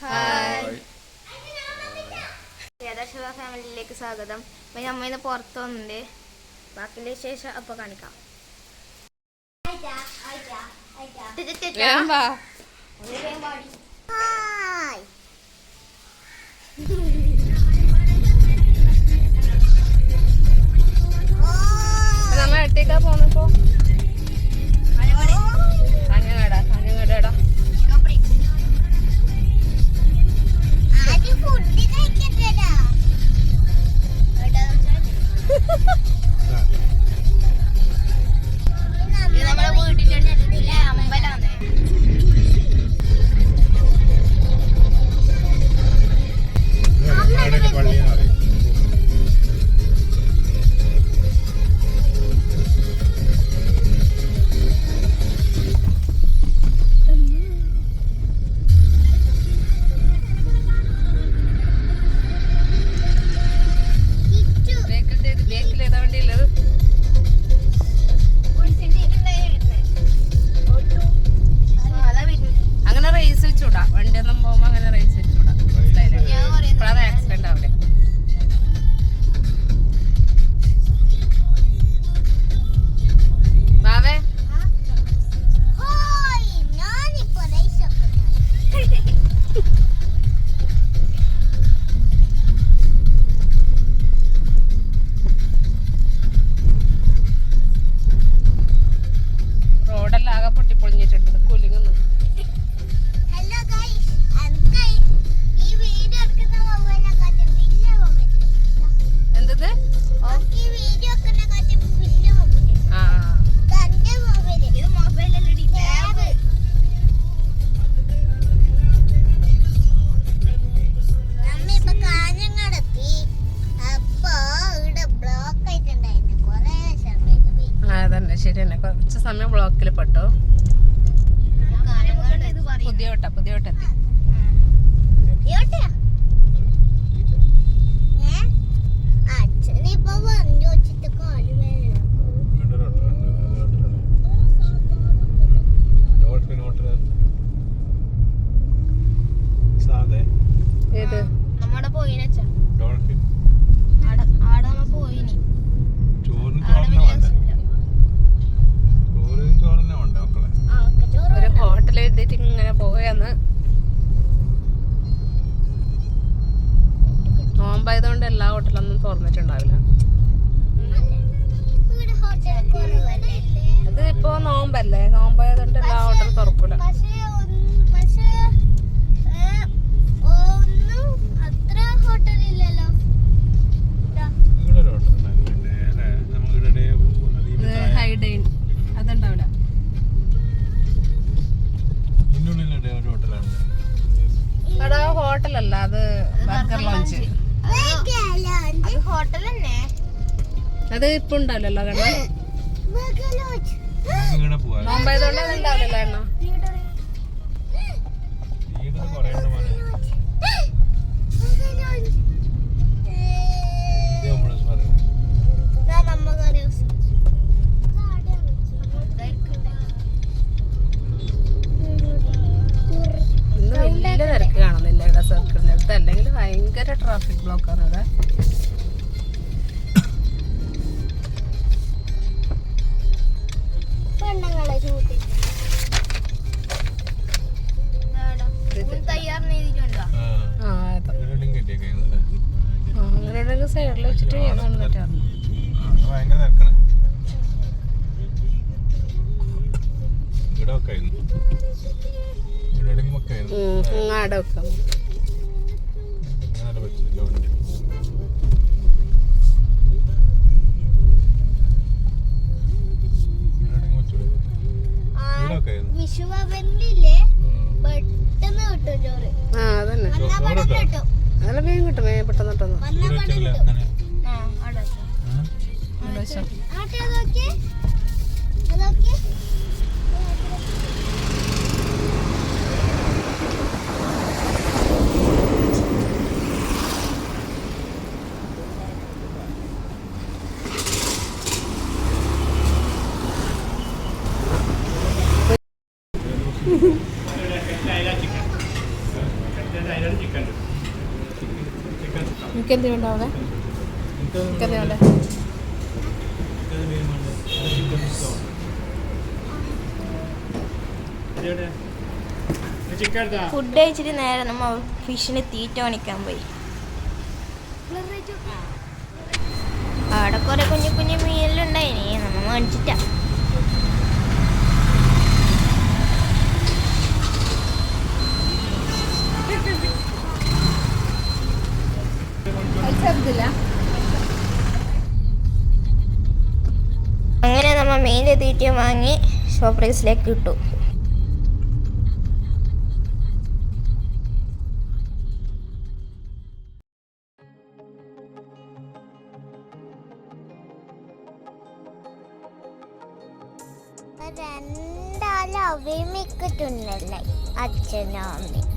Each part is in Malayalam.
ഹായ്, യഥാശിവ ഫാമിലിയിലേക്ക് സ്വാഗതം. അപ്പം നമ്മൾ ഇന്ന് പുറത്ത് വന്നിട്ട് ബാക്കിൻ്റെ വിശേഷം അപ്പോൾ കാണിക്കാം. നമ്മൾ എട്ടേക്കാ പോന്നപ്പോ ശരിയെന്നെ കുറച്ച് സമയം ബ്ലോക്കിൽ പെട്ടോ. പുതിയ വട്ടത്തി ഏത് നമ്മുടെ പോയിന് പോയിനി ഒരു ഹോട്ടൽ എഴുതിട്ട് ഇങ്ങനെ പോയാന്ന്. നോമ്പായതുകൊണ്ട് എല്ലാ ഹോട്ടലൊന്നും തുറന്നിട്ടുണ്ടാവില്ല. അത് ഇപ്പൊ നോമ്പല്ലേ, നോമ്പായതുകൊണ്ട് എല്ലാ ഹോട്ടലും തുറക്കൂല. ഹൈഡൈൻ അതുണ്ടാവില്ല. അവിടെ ഹോട്ടലല്ല, അത് ബർഗർ ലോഞ്ച്. അത് ഹോട്ടൽ തന്നെ. അത് ഇപ്പൊ ഉണ്ടാവില്ലല്ലോ കണ്ണ, നോമ്പായതുകൊണ്ട് അത് ഉണ്ടാവില്ലല്ലോ എണ്ണ. ഇന്ന് വലിയ തിരക്ക് കാണുന്നില്ല ഇവിടെ സർക്കിളിന്റെ അടുത്ത്, അല്ലെങ്കിൽ ഭയങ്കര ട്രാഫിക് ബ്ലോക്കാണ് ഇവിടെ. അങ്ങനെ സൈഡിൽ വെച്ചിട്ട് ആടെ വെക്കാം. അതന്നെ അതെല്ലാം വേഗം കിട്ടും, പെട്ടെന്ന് കിട്ടുന്നു. എനിക്കെന്ത് ഉണ്ടാവേ എനിക്കെന്തുണ്ട് ഫുഡ് കഴിച്ചിട്ട് നേരെ നമ്മൾ ഫിഷിന് തീറ്റ പണിക്കാൻ പോയി. അവിടെ കുറെ കുഞ്ഞു കുഞ്ഞു മീനെല്ലാം നമ്മൾ മേടിച്ചിട്ടാ. അങ്ങനെ നമ്മൾ മീനിന്റെ തീറ്റ വാങ്ങി ഷോപ്രൈസിലേക്ക് ഇട്ടു. രണ്ടാളും അവിമിക്കിട്ടുണ്ടല്ലേ അച്ഛനും അമ്മയും.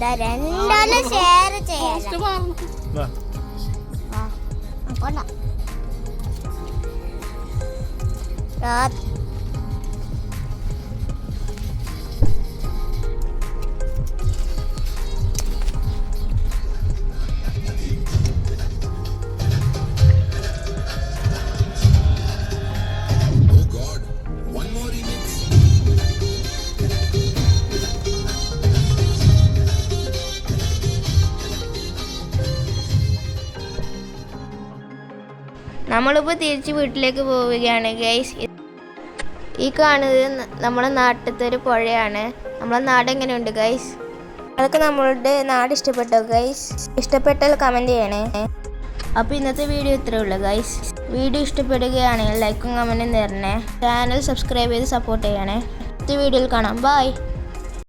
രണ്ടാളും ഷെയർ ചെയ്യാം. നമ്മളിപ്പോൾ തിരിച്ച് വീട്ടിലേക്ക് പോവുകയാണ് ഗൈസ്. ഈ കാണുന്നത് നമ്മളെ നാട്ടിലത്തെ ഒരു പുഴയാണ്. നമ്മളെ നാട് എങ്ങനെയുണ്ട് ഗൈസ്? അതൊക്കെ നമ്മളുടെ നാട് ഇഷ്ടപ്പെട്ടോ ഗൈസ്? ഇഷ്ടപ്പെട്ടാൽ കമൻറ്റ് ചെയ്യണേ. അപ്പോൾ ഇന്നത്തെ വീഡിയോ ഇത്രയേ ഉള്ളൂ ഗൈസ്. വീഡിയോ ഇഷ്ടപ്പെടുകയാണെങ്കിൽ ലൈക്കും കമൻറ്റും തരണേ. ചാനൽ സബ്സ്ക്രൈബ് ചെയ്ത് സപ്പോർട്ട് ചെയ്യണേ. അടുത്ത വീഡിയോയിൽ കാണാം. ബൈ.